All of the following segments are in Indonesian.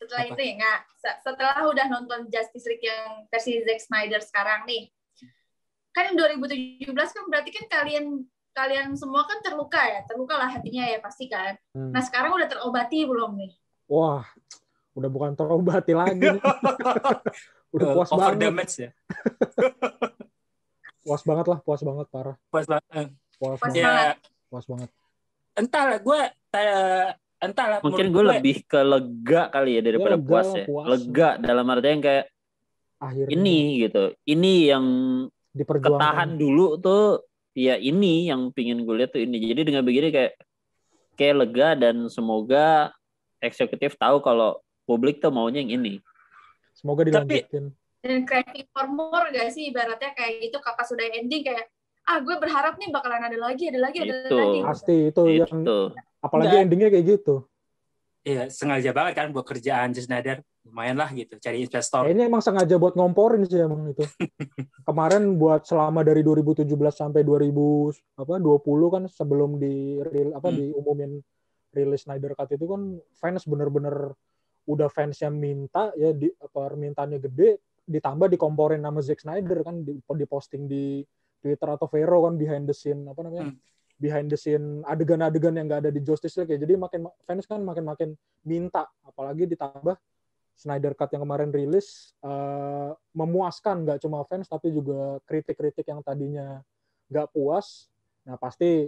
setelah itu ya nggak, setelah udah nonton Justice League yang versi Zack Snyder sekarang nih, kan 2017 kan berarti kan kalian semua kan terluka lah hatinya ya pasti kan. Nah sekarang udah terobati belum nih? Wah, udah bukan terobati lagi nih. Udah puas over banget. Damage ya. Puas banget parah. Puas banget. Puas banget. Entahlah. Mungkin gue lebih ke lega kali ya daripada puas ya. Lega dalam artian kayak akhirnya ini gitu. Ini yang ketahan dulu tuh, ya ini yang pingin gue lihat tuh ini. Jadi dengan begini kayak lega, dan semoga eksekutif tahu kalau publik tuh maunya yang ini. Semoga dilanjutin. Dan craving for more gak sih ibaratnya kayak gitu, pas sudah ending kayak gue berharap nih bakalan ada lagi. Pasti itu yang apalagi endingnya kayak gitu. Iya, sengaja banget kan buat kerjaan Snyder. Lumayan lah gitu, cari investor. Kayaknya emang sengaja buat ngomporin sih emang itu. Kemarin buat selama dari 2017 sampai 2020 kan, sebelum diumumin rilis Snyder Cut itu kan fans bener-bener udah fansnya minta ya, permintaannya gede, ditambah dikomporin nama Zack Snyder kan, diposting di Twitter atau Vero kan, behind the scene adegan-adegan yang nggak ada di Justice League ya. Jadi fans kan makin minta, apalagi ditambah Snyder Cut yang kemarin rilis memuaskan nggak cuma fans tapi juga kritik-kritik yang tadinya nggak puas. Nah pasti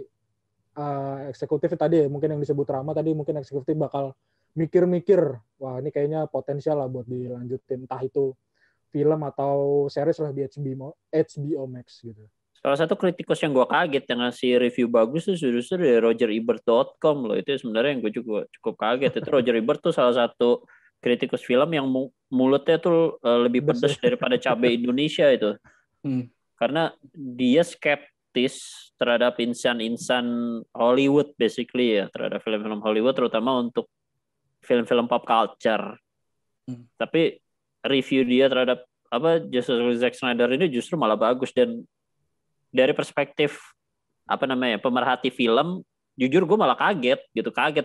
eksekutif tadi mungkin yang disebut Rama tadi, mungkin eksekutif bakal mikir-mikir, wah ini kayaknya potensial lah buat dilanjutin, entah itu film atau series lah di HBO Max gitu. Salah satu kritikus yang gue kaget yang ngasih review bagus tuh justru dari RogerEbert.com loh. Itu sebenarnya yang gue juga cukup kaget. Itu Roger Ebert tuh salah satu kritikus film yang mulutnya tuh lebih pedas daripada cabai Indonesia itu. Karena dia skeptis terhadap insan-insan Hollywood basically ya, terhadap film-film Hollywood terutama untuk film-film pop culture. Tapi review dia terhadap Justice Zack Snyder ini justru malah bagus, dan dari perspektif pemerhati film, jujur gue malah kaget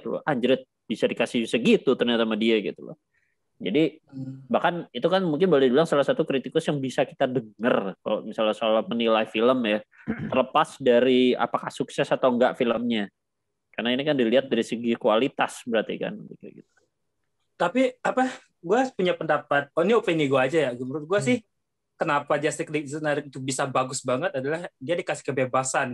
loh, anjir bisa dikasih segitu ternyata sama dia gitu loh. Jadi bahkan itu kan mungkin boleh dibilang salah satu kritikus yang bisa kita dengar kalau misalnya soal menilai film ya, terlepas dari apakah sukses atau enggak filmnya. Karena ini kan dilihat dari segi kualitas berarti kan gitu. Tapi gue punya pendapat, ini opini gue aja ya. Menurut gue sih kenapa Justice League itu bisa bagus banget adalah dia dikasih kebebasan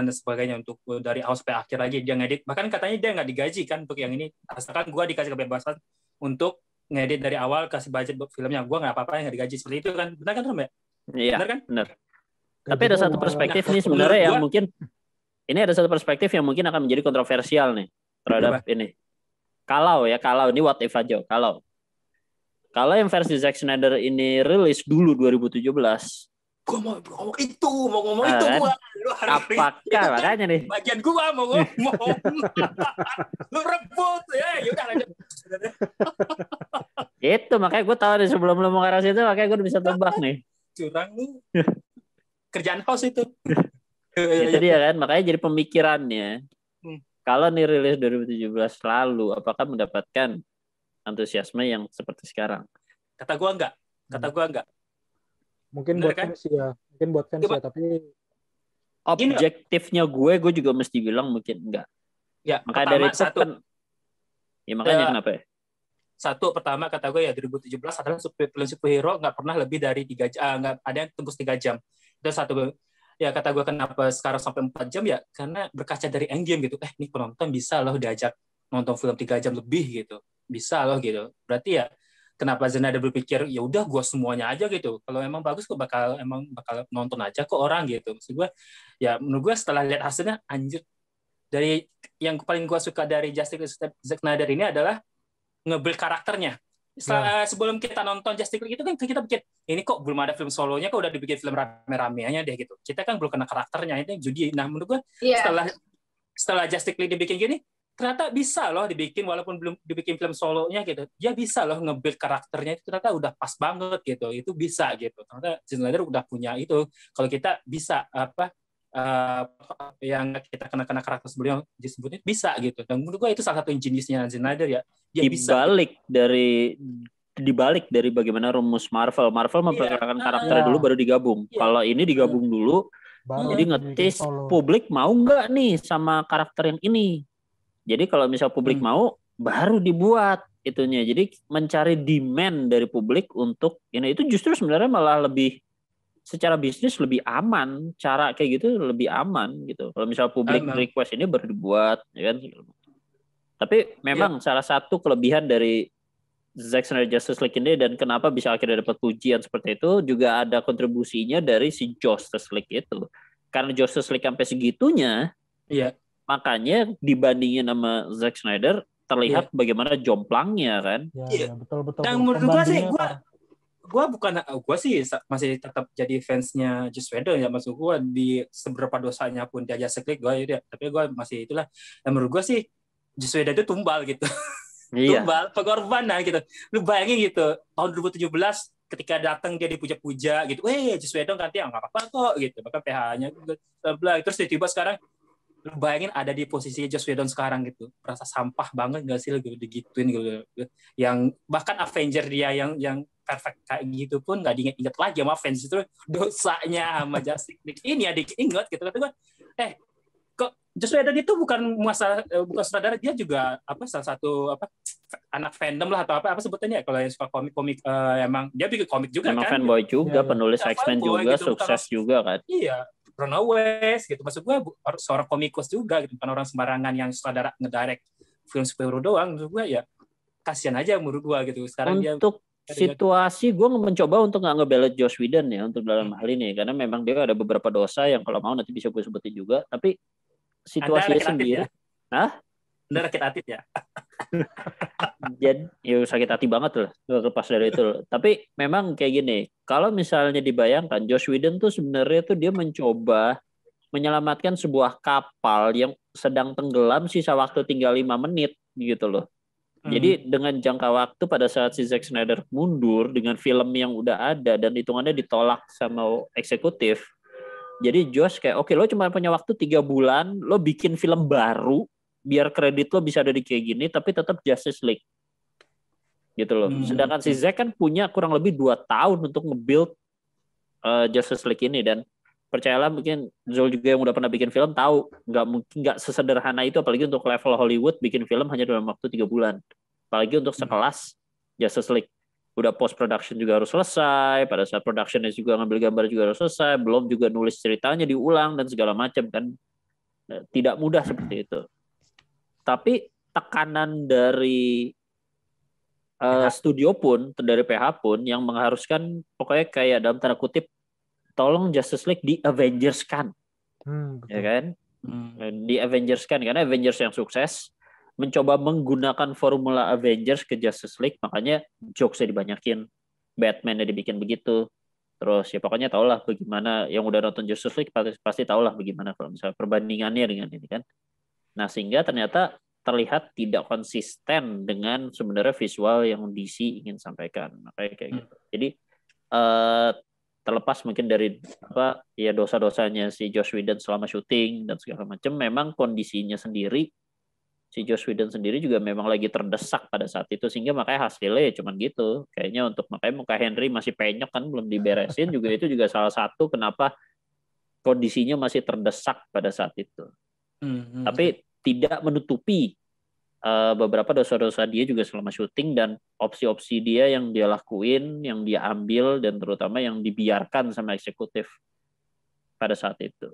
dan sebagainya untuk dari awal sampai akhir lagi dia ngedit. Bahkan katanya dia nggak digaji kan untuk yang ini. Asalkan gue dikasih kebebasan untuk ngedit dari awal, kasih budget buat filmnya, gue nggak apa-apa yang nggak digaji seperti itu kan. Benar kan Rom ya? Iya. Benar kan? Benar. Tapi ada satu perspektif nih sebenarnya yang mungkin ini ada satu perspektif yang mungkin akan menjadi kontroversial nih terhadap ini. Kalau ini what if aja. Kalau yang versi Zack Snyder ini rilis dulu 2017, gue mau ngomong itu kan? Gue. Apakah makanya nih? Bagian gue mau ngomong. Lu rebut ya, udah lanjut. Itu makanya gue tahu nih sebelum lu mau ke arah situ, makanya gue bisa tebak nih. Curang lu. Kerjaan house itu. Itu dia kan, makanya jadi pemikirannya. Kalau nih rilis 2017 lalu, apakah mendapatkan antusiasme yang seperti sekarang? Kata gue enggak. Mungkin bener buat kan? fans ya, tapi objektifnya gue juga mesti bilang mungkin enggak. Ya, makanya pertama, dari itu kan, ya makanya kenapa ya? Satu, pertama kata gue ya 2017 adalah film superhero nggak pernah lebih dari 3 jam, nggak ada yang tembus 3 jam. Itu satu. Ya kata gue kenapa sekarang sampai 4 jam ya karena berkaca dari Endgame gitu. Nih penonton bisa loh diajak nonton film 3 jam lebih gitu. Bisa loh gitu. Berarti ya kenapa Snyder berpikir ya udah gue semuanya aja gitu. Kalau emang bagus kok bakal nonton aja kok orang gitu. Maksud gue ya menurut gue setelah lihat hasilnya anjir, dari yang paling gue suka dari Justice Zack Snyder ini adalah nge-build karakternya. Sebelum kita nonton Justice League itu kan kita pikir ini kok belum ada film solonya, kok udah dibikin film rame-rameannya deh gitu. Kita kan belum kena karakternya, itu judi. Nah menurut gue setelah Justice League dibikin gini, ternyata bisa loh dibikin walaupun belum dibikin film solonya gitu. Dia bisa loh nge-build karakternya itu ternyata udah pas banget gitu. Itu bisa gitu. Ternyata Snyder udah punya itu. Kalau kita bisa yang kita kena karakter sebelumnya disebutnya bisa gitu. Dan menurut gue itu salah satu ingeniusnya Snyder ya. Dia bisa. Dibalik dari bagaimana rumus Marvel memperkenalkan karakternya dulu baru digabung. Kalau ini digabung dulu, jadi ngetes publik mau nggak nih sama karakter yang ini. Jadi kalau misal publik mau, baru dibuat itunya. Jadi mencari demand dari publik untuk ini, itu justru sebenarnya malah lebih secara bisnis lebih aman, cara kayak gitu lebih aman gitu. Kalau misal publik request ini baru dibuat, ya kan. Tapi memang salah satu kelebihan dari Zack Snyder Justice League ini dan kenapa bisa akhirnya dapat pujian seperti itu juga ada kontribusinya dari si Justice League itu. Karena Justice League sampai segitunya, makanya dibandingin sama Zack Snyder terlihat bagaimana jomplangnya kan. Iya, betul. Dan menurut gue sih, gue sih masih tetap jadi fansnya Joss Whedon ya, maksud gue di seberapa dosanya pun dia Justice League gue, tapi gue masih itulah. Dan menurut gue sih Joss Whedon itu tumbal gitu. Tumbal, pengorbanan gitu. Lu bayangin gitu, tahun 2017 ketika datang dia dipuja-puja gitu, Joss Whedon ganti nggak apa-apa kok gitu, bahkan PH-nya terus tiba-tiba sekarang lu bayangin ada di posisi Joss Whedon sekarang gitu, merasa sampah banget gak sih gitu digituin gitu, yang bahkan Avenger dia yang perfect kayak gitu pun nggak diingat lagi sama fans, itu dosanya sama Justice League ini ya diingat gitu. Kata gue kok Joss Whedon itu bukan bukan sutradara, dia juga salah satu anak fandom lah atau apa sebutannya kalau yang suka komik emang dia bikin komik juga emang kan, fanboy juga, penulis X-Men juga gitu, sukses juga kan. Iya, Runaways gitu, maksud gue seorang komikus juga gitu, bukan orang sembarangan yang sutradara ngedirect film superhero doang. Menurut gue ya kasihan aja menurut gue gitu. Sekarang untuk situasi gue mencoba untuk nggak ngebelet Joss Whedon ya untuk dalam hal ini, karena memang dia ada beberapa dosa yang kalau mau nanti bisa gue sebutin juga, tapi situasinya sendiri. Anda rakit atit ya. Jadi sakit hati banget loh lepas dari itu loh. Tapi memang kayak gini, kalau misalnya dibayangkan Joss Whedon tuh sebenarnya tuh dia mencoba menyelamatkan sebuah kapal yang sedang tenggelam, sisa waktu tinggal 5 menit gitu loh. Jadi dengan jangka waktu pada saat si Zack Snyder mundur dengan film yang udah ada dan hitungannya ditolak sama eksekutif, jadi Josh kayak oke, lo cuma punya waktu 3 bulan, lo bikin film baru biar kredit lo bisa ada di kayak gini, tapi tetap Justice League gitu loh. Sedangkan si Zack kan punya kurang lebih 2 tahun untuk nge-build Justice League ini, dan percayalah mungkin Zul juga yang udah pernah bikin film tahu nggak sesederhana itu, apalagi untuk level Hollywood bikin film hanya dalam waktu 3 bulan, apalagi untuk sekelas Justice League. Udah post production juga harus selesai, pada saat productionnya juga ngambil gambar juga harus selesai, belum juga nulis ceritanya diulang dan segala macam kan, tidak mudah seperti itu. Tapi tekanan dari studio pun, dari PH pun yang mengharuskan pokoknya kayak dalam tanda kutip tolong Justice League di Avengers kan, ya kan? Di Avengers kan, karena Avengers yang sukses mencoba menggunakan formula Avengers ke Justice League, makanya jokesnya dibanyakin, Batman-nya dibikin begitu, terus ya pokoknya tahulah bagaimana yang udah nonton Justice League pasti tahulah bagaimana kalau misalnya perbandingannya dengan ini kan. Nah sehingga ternyata terlihat tidak konsisten dengan sebenarnya visual yang DC ingin sampaikan, makanya kayak gitu. Jadi terlepas mungkin dari dosa-dosanya si Joss Whedon selama syuting dan segala macam, memang kondisinya sendiri si Joss Whedon sendiri juga memang lagi terdesak pada saat itu, sehingga makanya hasilnya ya cuman gitu. Kayaknya makanya muka Henry masih penyok kan, belum diberesin juga, itu juga salah satu kenapa kondisinya masih terdesak pada saat itu. Tapi tidak menutupi beberapa dosa-dosa dia juga selama syuting dan opsi-opsi dia yang dia lakuin, yang dia ambil, dan terutama yang dibiarkan sama eksekutif pada saat itu.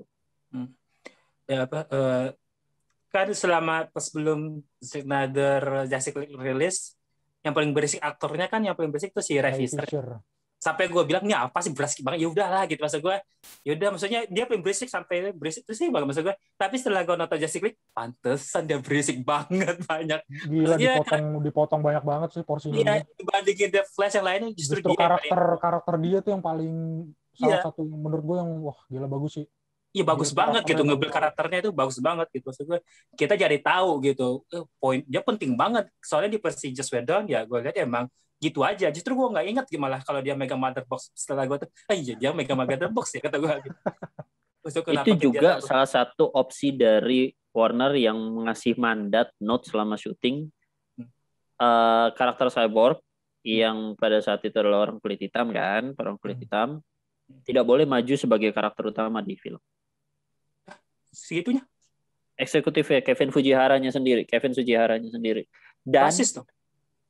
Kan selama sebelum Snyder Justice League rilis, yang paling berisik aktornya kan, yang paling berisik itu si Ray Fisher. Sampai gue bilang, ini apa sih berisik banget, ya udahlah gitu, maksud gue. Ya udah, maksudnya dia paling berisik, sampai berisik itu sih banget maksud gue. Tapi setelah gue nonton Justice League, pantesan dia berisik banget, banyak. Gila, dipotong banyak banget sih porsinya. Iya, dibandingin The Flash yang lainnya, justru dia karakter dia tuh yang paling salah satu menurut gue yang wah gila bagus sih. Iya bagus banget gitu, nge-build karakternya itu bagus banget gitu. Maksud gue kita jadi tahu gitu, poin dia penting banget. Soalnya di versi Joss Whedon ya gue lihat emang gitu aja. Justru gue nggak ingat malah kalau dia megang mother box. Setelah gue tuh, iya dia megang mother box ya kata gue gitu. Maksud Itu kenapa juga kegiatan salah satu opsi dari Warner yang mengasih mandat note selama syuting karakter cyborg yang pada saat itu adalah orang kulit hitam kan, orang kulit hitam tidak boleh maju sebagai karakter utama di film. segitunya Eksekutifnya Kevin Fujiharanya sendiri dan rasis tuh.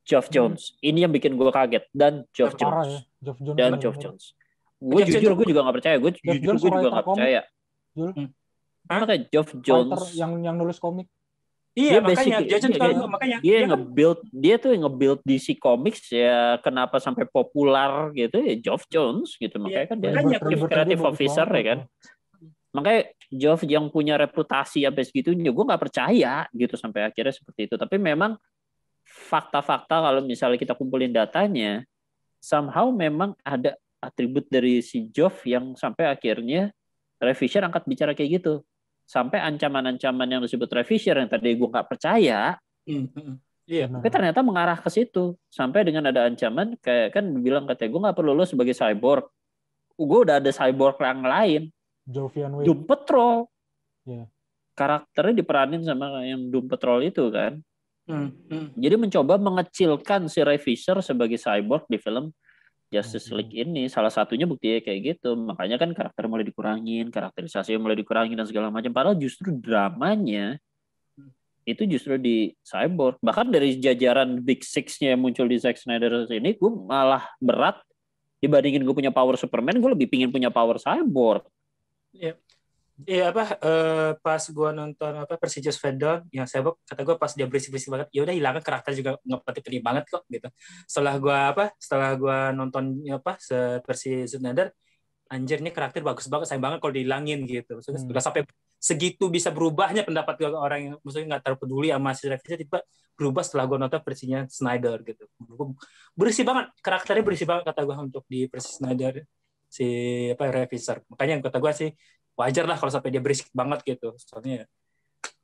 Geoff Jones. Ini yang bikin gue kaget. Dan Geoff Parah Jones. ya, Geoff Jones. Dan bener-bener. Geoff Jones. Gue Geoff jujur Jones gue juga gak percaya. Gue Geoff jujur Jones gue juga writer gak komik, percaya. Jul. Makanya Geoff Writer Jones yang nulis komik. Iya, dia makanya basic, Jason dia, juga makanya dia kan nge-build, dia tuh yang nge-build DC Comics ya. Kenapa sampai populer gitu ya Geoff Jones gitu. Makanya kan dia makanya chief Ribet-ribetnya creative dia bagus officer ya banget kan. tuh. Makanya Geoff yang punya reputasi sampai segitunya gue nggak percaya gitu sampai akhirnya seperti itu. Tapi memang fakta-fakta kalau misalnya kita kumpulin datanya, somehow memang ada atribut dari si Geoff yang sampai akhirnya Ray Fisher angkat bicara kayak gitu. Sampai ancaman-ancaman yang disebut Ray Fisher yang tadi gue nggak percaya, iya. tapi ternyata mengarah ke situ. Sampai dengan ada ancaman kayak kan bilang katanya gue nggak perlu lo sebagai cyborg, gue udah ada cyborg yang lain. Jovian Wade. Doom Patrol. Yeah. Karakternya diperanin sama yang Doom Patrol itu kan. Jadi mencoba mengecilkan si Ray Fisher sebagai cyborg di film Justice League ini. Salah satunya buktinya kayak gitu. Makanya kan karakter mulai dikurangin, karakterisasinya mulai dikurangin dan segala macam. Padahal justru dramanya itu justru di cyborg. Bahkan dari jajaran Big Six-nya yang muncul di Zack Snyder ini, gue malah berat dibandingin gue punya power Superman, gue lebih pingin punya power cyborg. Iya. Iya pas gua nonton Persija Svedon yang cyborg, kata gua pas dia berisik-berisik banget, ya udah hilangkan karakter juga nggak penting banget kok gitu. Setelah gua nonton Persija Svedon, anjir ini karakter bagus banget, sayang banget kalau dihilangin gitu. Maksudnya udah sampai segitu bisa berubahnya pendapat orang yang maksudnya nggak terlalu peduli sama si revisi, tiba berubah setelah gua nonton versinya Snyder gitu. Bersih banget, karakternya bersih banget kata gua untuk di versi Snyder si revisor. Makanya kata gua sih wajar lah kalau sampai dia berisik banget gitu. Soalnya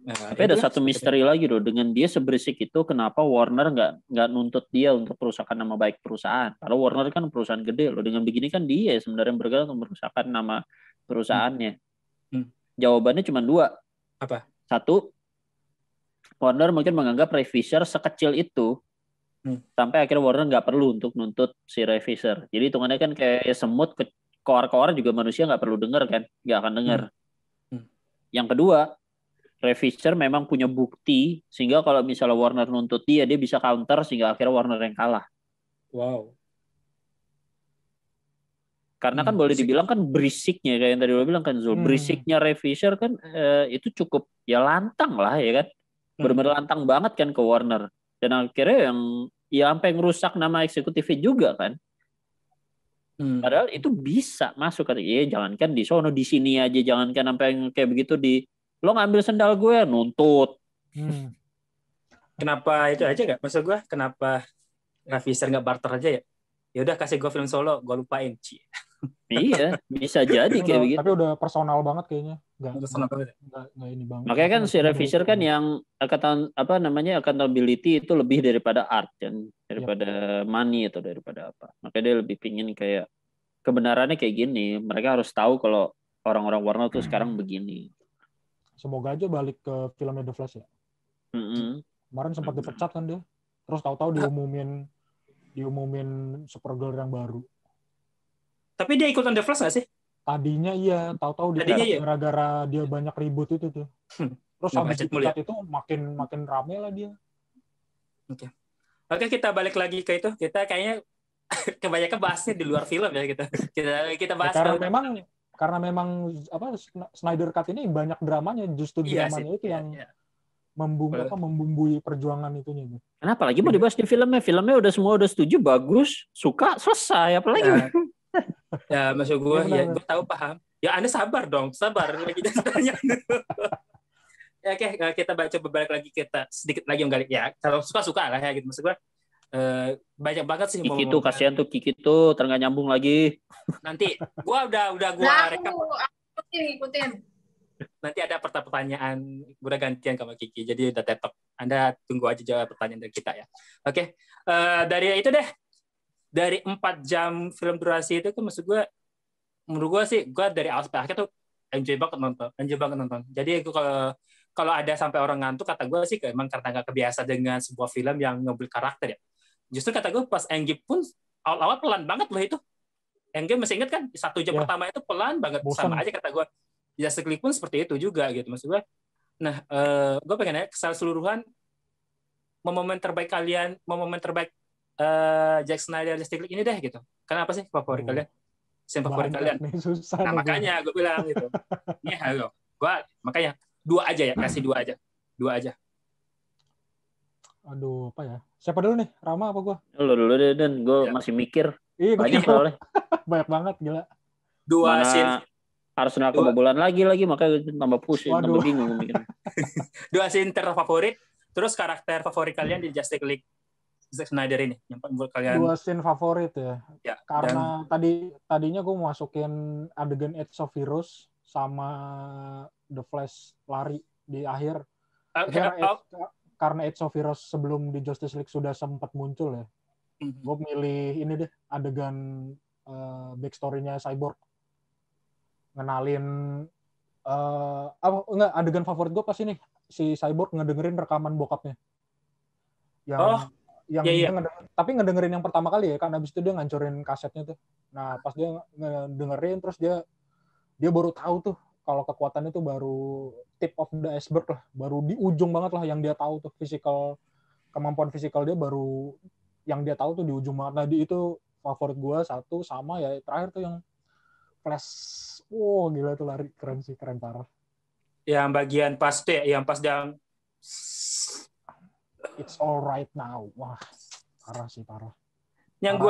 tapi ada satu misteri lagi loh, dengan dia seberisik itu kenapa Warner nggak nuntut dia untuk perusahaan nama baik perusahaan? Karena Warner kan perusahaan gede loh. Dengan begini kan dia sebenarnya bergerak untuk merusakan nama perusahaannya. Jawabannya cuma dua. Apa? Satu, Warner mungkin menganggap Ray Fisher sekecil itu sampai akhirnya Warner nggak perlu untuk nuntut si Ray Fisher. Jadi hitungannya kan kayak semut koar-koar juga manusia nggak perlu dengar kan, nggak akan dengar. Yang kedua, Ray Fisher memang punya bukti sehingga kalau misalnya Warner nuntut dia bisa counter sehingga akhirnya Warner yang kalah. Wow. Karena kan boleh dibilang kan berisiknya kayak yang tadi lo bilang kan Zul, berisiknya Ray Fisher kan itu cukup ya lantang lah ya kan, benar-benar lantang banget kan ke Warner dan akhirnya yang ya sampai ngerusak nama eksekutifnya juga kan. Padahal itu bisa masuk kan, jangankan di sono di sini aja, jangankan sampai yang kayak begitu lo ngambil sendal gue nuntut. Kenapa itu aja nggak? Maksud gue kenapa Ravisar nggak barter aja ya? Ya udah kasih gue film solo, gue lupain. Iya, bisa jadi kayak begitu. Tapi udah personal banget kayaknya. Nggak ini banget. Makanya kan si Ravisar kan yang accountability itu lebih daripada art kan, daripada money atau daripada apa. Makanya dia lebih pingin kayak kebenarannya kayak gini. Mereka harus tahu kalau orang-orang Warner tuh sekarang begini. Semoga aja balik ke filmnya The Flash ya. Kemarin sempat dipecat kan dia. Terus tahu-tahu diumumin Supergirl yang baru. Tapi dia ikutan The Flash nggak sih? Tadinya iya, tahu-tahu gara-gara dia banyak ribut itu tuh. Terus habis dipecat itu makin rame lah dia. Oke, kita balik lagi ke itu. Kita kayaknya kebanyakan bahasnya di luar film ya kita. Kita bahas karena memang Snyder Cut ini banyak dramanya, justru dramanya itu yang membumbui perjuangan itunya. Kenapa lagi mau dibahas di filmnya? Filmnya udah setuju, bagus, suka, selesai. Apalagi? Ya maksud gue, gue tahu paham. Ya Anda sabar dong, sabar lagi tanya. Ya oke, kita coba balik lagi kita sedikit lagi yang kali. Ya kalau suka lah ya gitu maksud gue. Banyak banget sih. Kiki tuh kasihan tuh Kiki tuh nggak nyambung lagi. Nanti gue udah rekap. Ikutin. Nanti ada pertanyaan, gue udah gantian sama Kiki, jadi udah tetok. Anda tunggu aja jawab pertanyaan dari kita ya. Oke, dari itu deh. Dari 4 jam film durasi itu kan maksud gue, menurut gue sih, gue dari awal sampai akhir tuh enjoy banget nonton. Jadi aku kalau ada sampai orang ngantuk, kata gue sih emang karena nggak kebiasa dengan sebuah film yang nge-build karakter ya. Justru kata gue pas Endgame pun awal-awal pelan banget loh itu. Endgame masih inget kan 1 jam pertama itu pelan banget. Bosan. Sama aja kata gue. Justice League pun seperti itu juga gitu maksud gue. Nah, gue pengen nanya keseluruhan momen terbaik Zack Snyder Justice League ini deh gitu. Kenapa sih favorit kalian? Scene favorit kalian? Nih, susah nah makanya gue bilang gitu. Ini halo. Gue makanya 2 aja ya, kasih 2 aja. 2 aja. Aduh, apa ya? Siapa dulu nih? Rama apa gue? Lu dulu deh, Dan. Gue masih mikir. Iya, banyak soalnya. Banyak banget, gila. 2 scene. Arsenal kebobolan lagi, makanya gue tambah pusing, tambah bingung mikir. 2 scene terfavorit, terus karakter favorit kalian di Justice League Zack Snyder ini yang buat kalian. 2 scene favorit ya. Karena tadinya gue mau masukin adegan Age of Heroes sama The Flash lari di akhir. Karena Age of Heroes sebelum di Justice League sudah sempat muncul ya. Gue milih ini deh, adegan backstory-nya Cyborg. Ngenalin adegan favorit gue pas ini si Cyborg ngedengerin rekaman bokapnya. Tapi ngedengerin yang pertama kali ya, kan abis itu dia ngancurin kasetnya tuh. Nah, pas dia ngedengerin terus dia baru tahu tuh kalau kekuatannya tuh baru tip of the iceberg lah, baru di ujung banget lah yang dia tahu tuh kemampuan fisikal dia baru yang dia tahu tuh di ujung banget. Nah, itu favorit gue satu, sama ya terakhir tuh yang Flash. Wow, gila tuh lari, keren sih, keren parah. Yang bagian pas tuh ya, yang pas dia It's all right now. Wah, parah sih, parah. Yang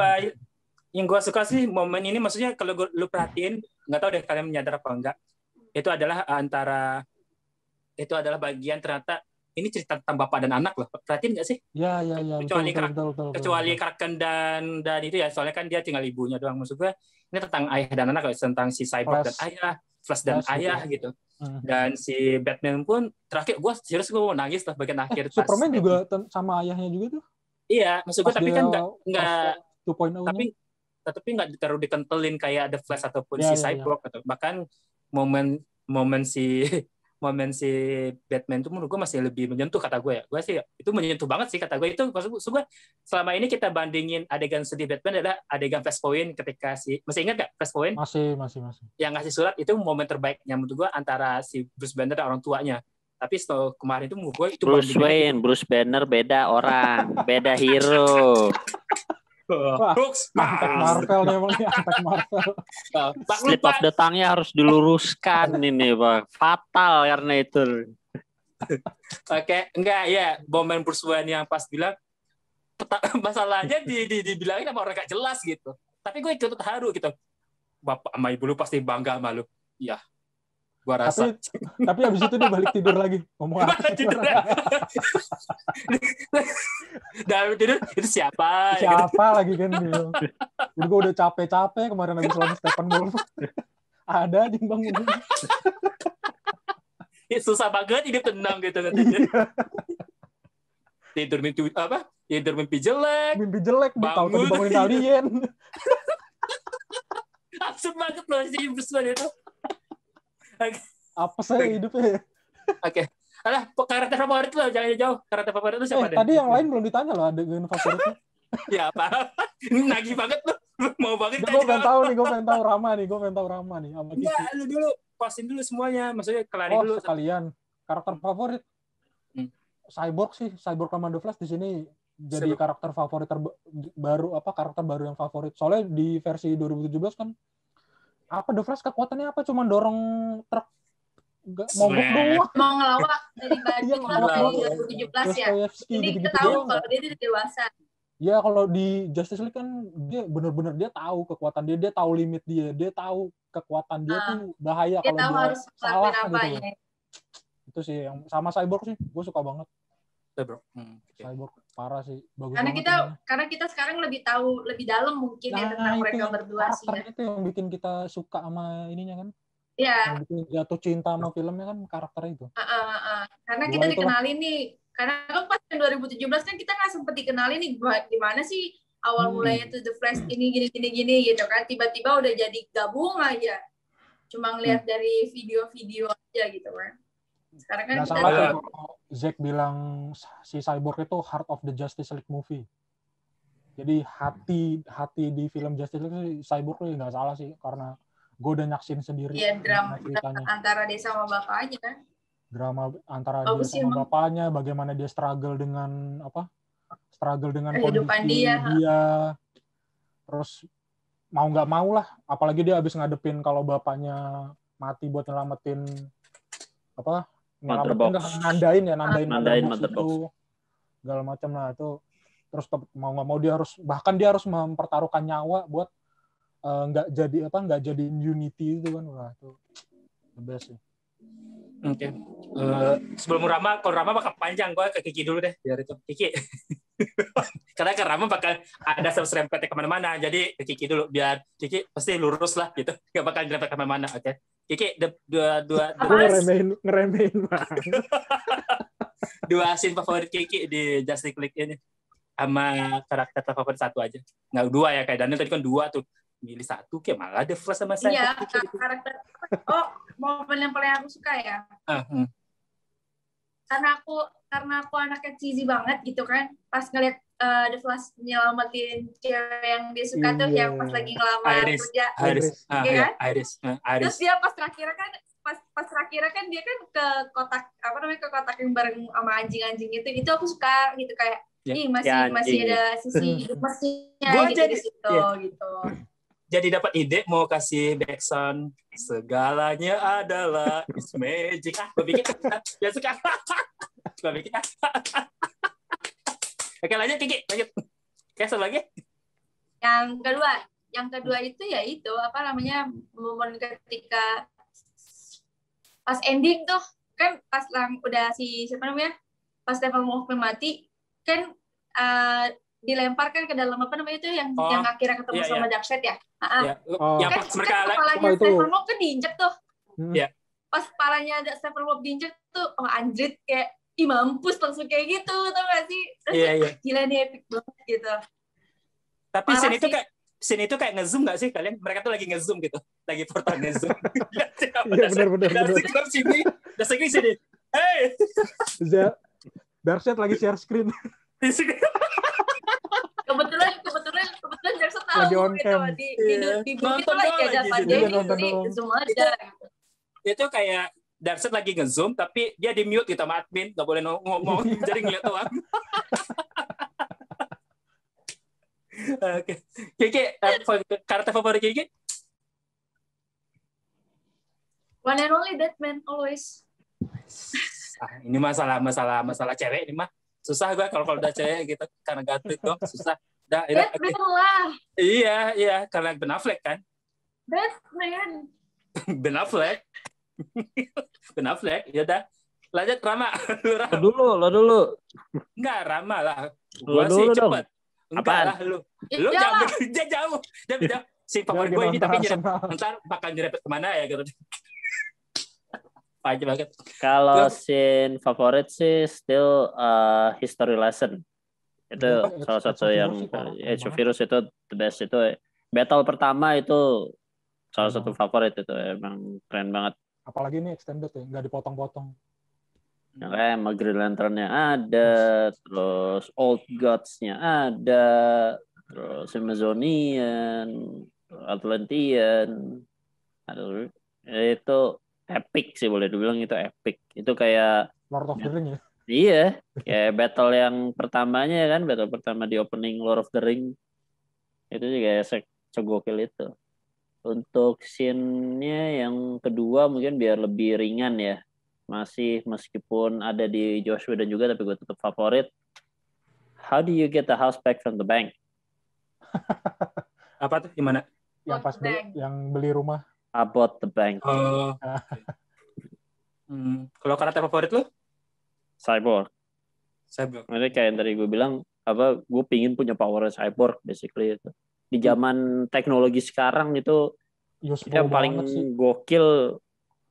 gue suka sih momen ini, maksudnya kalau lu perhatiin, nggak tahu deh kalian menyadar apa enggak, itu adalah bagian ternyata ini cerita tentang bapak dan anak loh. Perhatiin nggak sih? Iya. Kecuali Kraken dan itu ya, soalnya kan dia tinggal ibunya doang. Maksud gue ini tentang ayah dan anak, tentang si Cyborg dan ayah, Flash dan ayah gitu. Dan si Batman pun terakhir gue mau nangis lah bagian akhir. Superman juga sama ayahnya juga tuh. Iya, maksud gue tapi kan nggak 2.0 tapi nggak terlalu dikentelin kayak The Flash ataupun si Cyborg atau bahkan momen si Batman itu menurut gue masih lebih menyentuh, kata gue ya. Gue sih itu menyentuh banget sih, kata gue. Itu maksud gue selama ini kita bandingin adegan sedih Batman adalah adegan Flashpoint ketika masih ingat gak Flashpoint? Masih. Yang ngasih surat itu momen terbaiknya menurut gue antara si Bruce Banner dan orang tuanya. Tapi setelah kemarin itu menurut gue itu Bruce Banner beda orang, beda hero. Antek Marvel nih emang, antek Marvel. Slip of the tongue-nya harus diluruskan ini, Pak. Fatal karena itu. Oke, enggak ya, momen Bruce Wayne yang pas bilang masalahnya dibilangin sama orang gak jelas gitu. Tapi gue ikut terharu gitu. Bapak sama ibu lu pasti bangga sama lu. Iya. Gua rasa. Tapi abis itu dia balik tidur lagi. Ngomong apa? Dan tidur itu siapa? Lagi kan dia. Gue udah capek kemarin habis lawan Steppenwolf. Ada aja bangun. Susah banget hidup tenang gitu katanya. Tidur mimpi jelek. Mimpi jelek, dibangunin alien. Absurd banget loh si Bruce Wayne itu. Apa saya hidupnya? Oke. Alah, karakter favorit lo jangan jauh. Karakter favorit lo siapa deh? Tadi yang lain belum ditanya loh adegan favoritnya. Ya apa? Nagih banget lo. Mau banget. Gue pengen tahu Rama nih. Enggak, lu dulu pasin dulu semuanya. Maksudnya kelarin dulu. Sekalian. Karakter favorit. Cyborg sih. Cyborg sama The Flash di sini jadi karakter favorit karakter baru yang favorit. Soalnya di versi 2017 kan The Flash kekuatannya apa? Cuma dorong truk mogok doang. Mau ngelawak dari Bandung dari 2017 ya. Ini kita tahu kalau dia dewasa. Ya kalau di Justice League kan dia benar-benar dia tahu kekuatan dia tahu limit dia tahu kekuatan dia tuh bahaya kalau dia harus salah apa gitu. Ya. Itu sih yang sama Cyborg sih, gue suka banget. Cyborg parah sih, bagus karena kita sekarang lebih tahu lebih dalam mungkin tentang mereka berdua sih ya. Itu yang bikin kita suka sama ininya kan. Iya. Yang bikin jatuh cinta sama filmnya kan karakter itu. Karena kita dikenalin nih, karena kan pas 2017 kan kita nggak sempet dikenalin nih gimana sih awal mulanya tuh The Flash ini gini gitu kan, tiba-tiba udah jadi gabung aja. cuma ngeliat dari video-video aja gitu kan. Sekarang kan Nggak salah tuh kalau Zack bilang si Cyborg itu heart of the Justice League movie. Jadi hati di film Justice League Cyborg tuh nggak salah sih, karena gue udah nyaksin sendiri. Iya, drama antara dia sama bapaknya kan. Drama antara dia sama bapaknya, bagaimana dia struggle dengan kehidupan kondisi dia. Terus mau nggak mau lah, apalagi dia habis ngadepin kalau bapaknya mati buat nyelamatin nandain Motherbox. Segala macam lah itu. Terus mau nggak mau dia harus mempertaruhkan nyawa buat nggak jadi Unity itu kan. Wah, itu the best sih. Oke. Sebelum kalau Rama bakal panjang, gue ke Kiki dulu deh biar itu. Kiki. Karena ke Rama bakal ada serempetnya kemana-mana, jadi ke Kiki dulu biar Kiki pasti lurus lah gitu, nggak bakal nyerempet kemana-mana. Oke. Kiki dua ngeremehin banget. Dua scene favorit Kiki di Justice League ini sama karakter favorit satu aja, nggak dua ya kayak Daniel tadi kan dua tuh, milih satu kayak malah The Flash sama saya. Iya, karakter. Momen yang paling aku suka ya. Karena aku anaknya cheesy banget gitu kan. Pas ngeliat The Flash nyelamatin cewek yang dia suka tuh, yang pas lagi ngelamar kerja. Iris. Terus dia pas terakhir kan dia kan ke kotak yang bareng sama anjing-anjing itu aku suka gitu, kayak masih ada sisi gemasnya gitu di situ gitu. Jadi dapat ide mau kasih backsound segalanya adalah is magic. Gue bikin ya suka. Gue bikin. Oke, lanjut Kiki, lanjut. Oke, satu lagi. Yang kedua itu ya itu momen ketika pas ending tuh kan, pas udah pas Steppenwolf mati kan, dilempar kan ke dalam yang akhirnya ketemu sama Darkseid ya. Yang pas mereka kepalanya Steppenwolf kan diinjek tuh. Pas kepalanya Steppenwolf diinjek tuh, anjrit, kayak mampus langsung kayak gitu, tau gak sih? Gila nih, epic banget gitu. Tapi scene itu kayak nge-zoom gak sih kalian? Mereka tuh lagi nge-zoom gitu, lagi portal nge-zoom. Iya, benar. Darkseid sini. Hey. Darkseid lagi share screen. Kebetulan Darkseid tahu lagi on gitu di bumi itu lagi ada pandemi, jadi zoom aja. Itu kayak Darkseid lagi nge-zoom tapi dia di mute gitu sama admin, nggak boleh ngomong, jadi ngeliat doang. Oke. Kiki, karakter favorit Kiki? One and only Batman, always. Ini masalah cewek ini mah. Susah gue kalau udah cewek gitu, karena gatel dong, susah. Batman lah. Iya, karena Ben Affleck kan. Batman. Ben Affleck, ya udah. Lanjut Rama. Lo dulu. Enggak, Rama lah. Gua sih cepet. Enggak lah lu. Lu jangan jauh. Si favorit gue ini tapi ntar bakal nyerempet kemana ya gitu. Aja banget. Kalau scene favorit sih still history lesson. Itu salah satu yang Age of Heroes itu the best. Itu battle pertama itu salah satu favorit, itu emang keren banget. Apalagi ini extended ya, nggak dipotong-potong. Yang kayak Green Lantern-nya ada, terus Old Gods-nya ada, terus Amazonian, Atlantean. Aduh, itu epic sih, boleh dibilang itu epic. Itu kayak Lord of the Ring ya? Iya, kayak battle yang pertamanya kan, battle pertama di opening Lord of the Ring. Itu juga segokil itu. Untuk scene-nya yang kedua mungkin biar lebih ringan ya. Masih meskipun ada di Joshua dan juga, tapi gue tetap favorit. How do you get the house back from the bank? Apa tuh? Gimana? Yang pas beli rumah. About the bank. Kalau karakter favorit lu? Cyborg. Jadi kayak yang tadi gue bilang, gue pingin punya power Cyborg basically itu. Di zaman teknologi sekarang itu yang paling gokil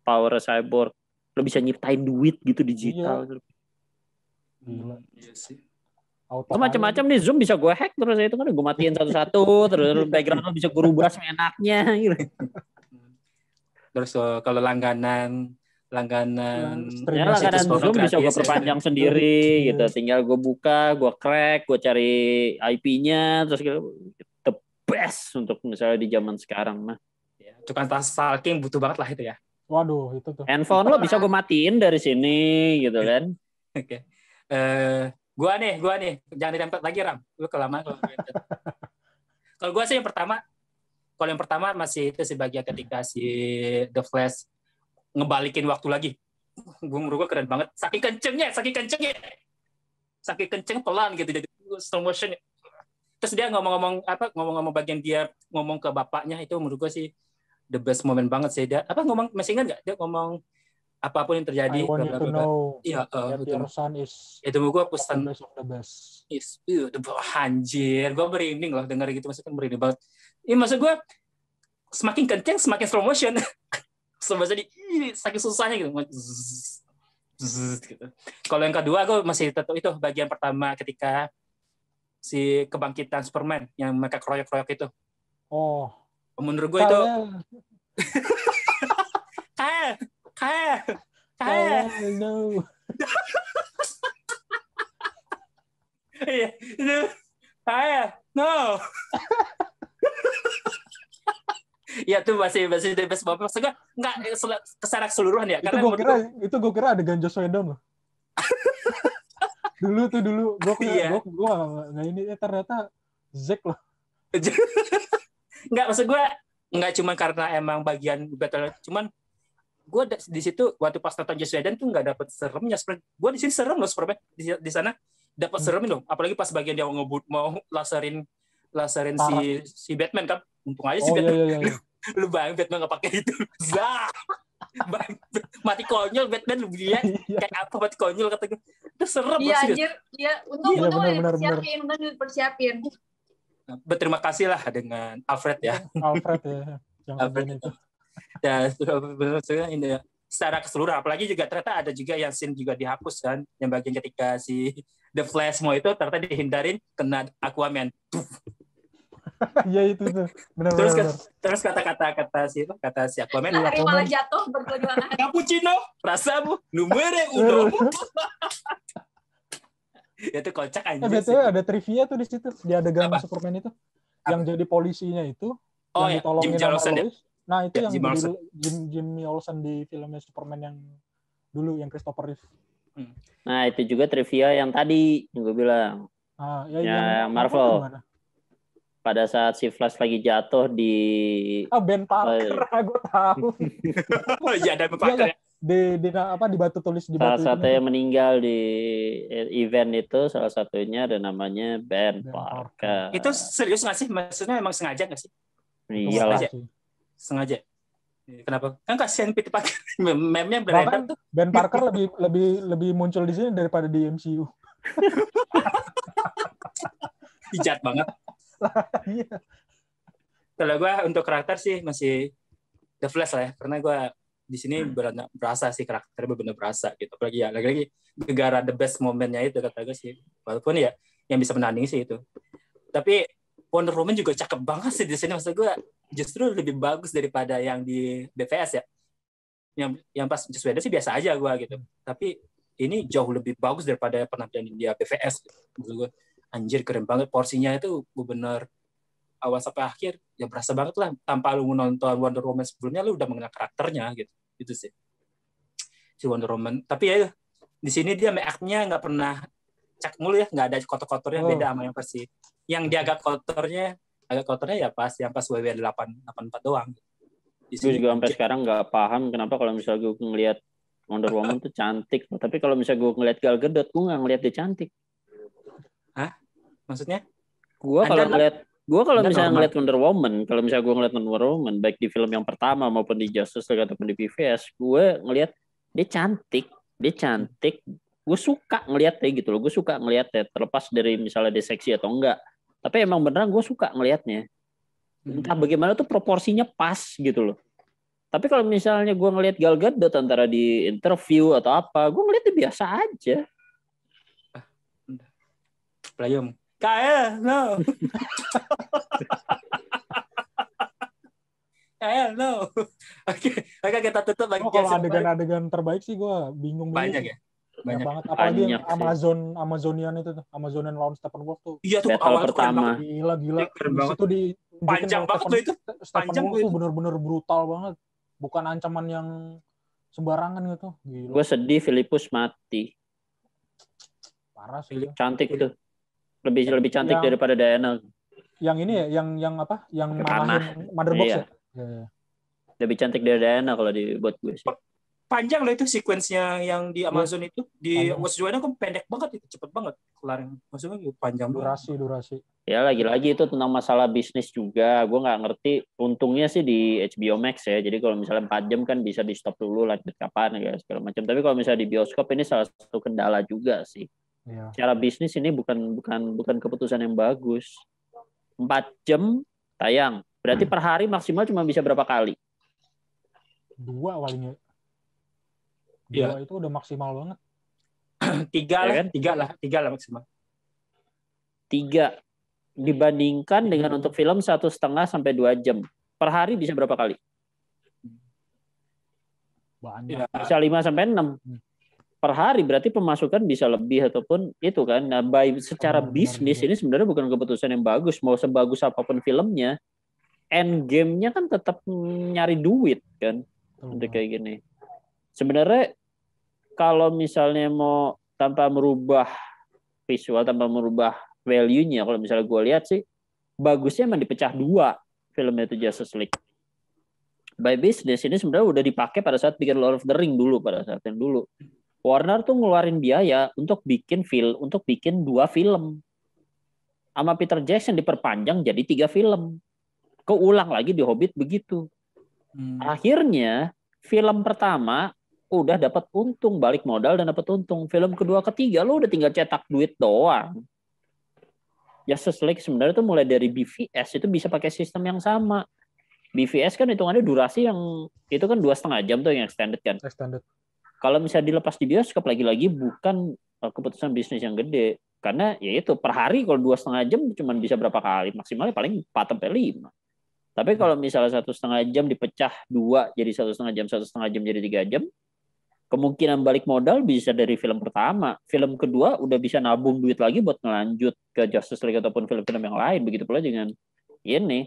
power Cyborg. Lo bisa nyiptain duit gitu digital. Gila. Iya sih. Macam-macam nih, Zoom bisa gue hack terus itu kan gue matiin satu-satu, terus background lo bisa gue rubah seenaknya gitu. Terus kalau langganan Streaming Ya langganan situs Zoom bisa gue pornografi perpanjang sendiri gitu. Tinggal gue buka, gue crack, gue cari IP-nya, terus gitu. The best untuk misalnya di zaman sekarang mah. ya, tukang stalking butuh banget lah itu ya. Waduh, itu tuh. Handphone lo bisa gue matiin dari sini gitu kan. Oke. Gua nih, jangan ditempel lagi Ram. Lu kelamaan kalau kalau gua sih kalau yang pertama masih itu sih bagian ketika si The Flash ngebalikin waktu lagi. Menurut gua keren banget. Saking kenceng pelan gitu jadi slow motion. Terus dia ngomong-ngomong bagian dia ngomong ke bapaknya itu menurut gua sih the best moment banget sih dia. Ngomong masih ingat nggak dia ngomong apapun yang terjadi. I want you to know iya, that your son is itu gue pesan the best of the best. Anjir, gue merinding loh denger gitu, maksudnya merinding banget. Ini maksud gue semakin kenceng semakin slow motion. Sebenarnya saking susahnya gitu. Gitu. Kalau yang kedua gue masih tetap itu bagian pertama ketika si kebangkitan Superman yang mereka keroyok-keroyok itu. Oh. Menurut gue itu kayak no. Iya, itu no. Ya tuh masih the best moment. Maksudnya nggak secara keseluruhan ya. Itu gue kira adegan Joss Whedon loh. dulu gue kira gue nggak ini ternyata Zack loh. Nggak, maksud gue nggak cuma karena emang bagian battle, cuman gue di situ waktu pas nonton Joss Whedon tuh nggak dapet seremnya. Gue di sini serem loh Superman, di sana dapat serem loh. Apalagi pas bagian dia mau laserin si Batman kan. Untung aja si Batman. Iya. Lu bayangin Batman nggak pakai itu. Mati konyol Batman, lu lihat kayak apa mati konyol kata gue. Itu serem loh. Iya anjir. Iya, untung udah dipersiapin. Berterima kasih lah dengan Alfred ya. Alfred ya. Alfred itu. Ya, benar ini ya. Secara keseluruhan, apalagi juga ternyata ada juga yang scene juga dihapus kan, yang bagian ketika si The Flash mau itu ternyata dihindarin kena Aquaman. Iya itu tuh. Benar. Terus kata si Aquaman. Hari malah jatuh berduaan. Cappuccino, rasamu numere uno. Ya itu kocak aja. BTW ada trivia tuh di situ. Di adegan Superman itu. Yang jadi polisinya itu. Oh yang ya, Jim Johnson ya. Nah itu ya, yang Jimmy Olsen di filmnya Superman yang dulu yang Christopher Reeve. Nah itu juga trivia yang tadi yang gue bilang. Yang Marvel. Pada saat si Flash lagi jatuh di Ben Parker, gue tahu. Iya ada Ben Parker ya. Di batu tulis di salah batu. Salah satu yang meninggal di event itu salah satunya ada namanya Ben Parker. Itu serius nggak sih? Maksudnya emang sengaja nggak sih? Iyalah. Sengaja. Kenapa? Kan kasihan Peter Parker. Meme-nya beredar tuh. Ben Parker lebih muncul di sini daripada di MCU. Jahat banget. Iya. Kalau gue untuk karakter sih masih The Flash lah ya, karena gue di sini berasa sih karakternya benar-benar berasa gitu. Apalagi lagi gara the best momennya itu kata gue sih. Walaupun ya yang bisa menanding sih itu. Tapi Wonder Woman juga cakep banget sih di sini, maksud gue justru lebih bagus daripada yang di BVS ya. Yang pas Joss Whedon sih biasa aja gue gitu. Tapi ini jauh lebih bagus daripada penampilan di BVS. Maksud gue anjir keren banget, porsinya itu benar awal sampai akhir ya berasa banget lah, tanpa lu nonton Wonder Woman sebelumnya lu udah mengenal karakternya gitu sih si Wonder Woman. Tapi ya di sini dia make up-nya nggak pernah cak mulu ya, nggak ada kotor-kotornya. Beda sama yang versi yang dia agak kotornya ya pas WW 884 doang. Gue juga sampai sekarang nggak paham kenapa kalau misalnya gue ngelihat Wonder Woman tuh cantik, tapi kalau misalnya gue ngelihat Gal Gadot gue nggak ngelihat dia cantik. Hah? Maksudnya? Gue kalau misalnya ngeliat Wonder Woman, baik di film yang pertama maupun di Justice League ataupun di BVS, gue ngeliat dia cantik, gue suka ngeliatnya gitu loh, gue suka ngeliatnya terlepas dari misalnya dia seksi atau enggak, tapi emang beneran gue suka ngeliatnya, entah bagaimana tuh proporsinya pas gitu loh. Tapi kalau misalnya gue ngeliat Gal Gadot antara di interview atau apa, gue ngeliatnya biasa aja. Hell no. Oke, kita tutup lagi. Kalau adegan-adegan terbaik sih gue bingung banyak milih. Ya. Banyak banget. Apalagi banyak yang Amazonian itu tuh. Amazonian lawan Steppenwolf tuh. Iya tuh battle awal pertama. Gila. Keren Di situ ditunjukin panjang banget tuh itu. Steppenwolf tuh bener-bener brutal banget. Bukan ancaman yang sembarangan gitu. Gue sedih Philippus mati. Parah sih. Cantik tuh. Lebih cantik daripada Diana. Yang ini ya, yang apa? Yang marahin Motherbox ya? Iya. Lebih cantik dari Diana kalau dibuat gue sih. Panjang loh itu sequence-nya yang di Amazon itu. Di Watch Joanna kan pendek banget itu, cepet banget kelarin. Maksudnya panjang durasi. Ya lagi-lagi itu tentang masalah bisnis juga. Gue nggak ngerti. Untungnya sih di HBO Max ya. Jadi kalau misalnya 4 jam kan bisa di stop dulu, lanjut kapan ya segala macam. Tapi kalau misalnya di bioskop ini salah satu kendala juga sih. Iya. Secara bisnis ini bukan keputusan yang bagus. 4 jam tayang. Berarti per hari maksimal cuma bisa berapa kali? 2 palingnya. 2 itu udah maksimal banget. 3 lah maksimal. 3 dibandingkan dengan untuk film 1,5 sampai 2 jam. Per hari bisa berapa kali? Banyak. Bisa 5 sampai 6. Per hari berarti pemasukan bisa lebih ataupun itu kan. Nah, secara bisnis ini sebenarnya bukan keputusan yang bagus. Mau sebagus apapun filmnya, end game-nya kan tetap nyari duit kan. Untuk kayak gini. Sebenarnya kalau misalnya mau tanpa merubah visual, tanpa merubah value-nya, kalau misalnya gue lihat sih bagusnya emang dipecah 2 filmnya itu Justice League. By business ini sebenarnya udah dipakai pada saat bikin Lord of the Ring dulu, pada saat yang dulu. Warner tuh ngeluarin biaya untuk bikin 2 film. Sama Peter Jackson diperpanjang jadi 3 film. Keulang lagi di Hobbit begitu. Akhirnya film pertama udah dapat untung, balik modal dan dapat untung. Film kedua ketiga lo udah tinggal cetak duit doang. Justice League sebenarnya tuh mulai dari BVS itu bisa pakai sistem yang sama. BVS kan hitungannya durasi yang itu kan 2,5 jam tuh yang extended kan. Kalau misalnya dilepas di bioskop lagi-lagi bukan keputusan bisnis yang gede. Karena ya itu per hari kalau 2,5 jam cuma bisa berapa kali, maksimalnya paling 4 sampai 5. Tapi kalau misalnya 1,5 jam dipecah 2 jadi 1,5 jam, 1,5 jam jadi 3 jam, kemungkinan balik modal bisa dari film pertama. Film kedua udah bisa nabung duit lagi buat ngelanjut ke Justice League ataupun film-film yang lain. Begitu pula dengan ini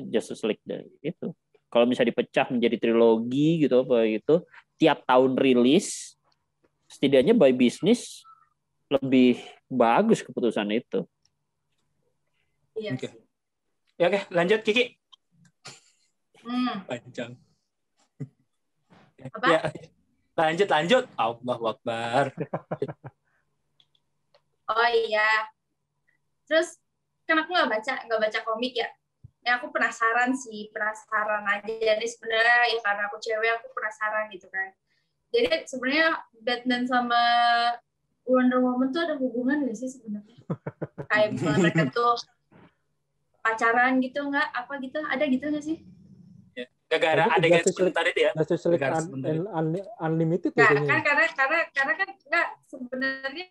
Justice League itu. Kalau misalnya dipecah menjadi trilogi gitu apa gitu, tiap tahun rilis, setidaknya by business lebih bagus keputusan itu. Iya. Oke, lanjut Kiki. Panjang. Apa? Ya, lanjut. Allahu Akbar. Oh iya. Terus kan aku nggak baca komik ya. Ya aku penasaran aja. Jadi sebenarnya ya karena aku cewek aku penasaran gitu kan. Jadi sebenarnya Batman sama Wonder Woman tuh ada hubungan nggak sih sebenarnya? Kayak misalnya mereka tuh pacaran gitu nggak? Apa gitu? Ada gitu nggak sih? Gara-gara adegan sebentar itu ya. Justice League Unlimited ya. Karena kan nggak sebenarnya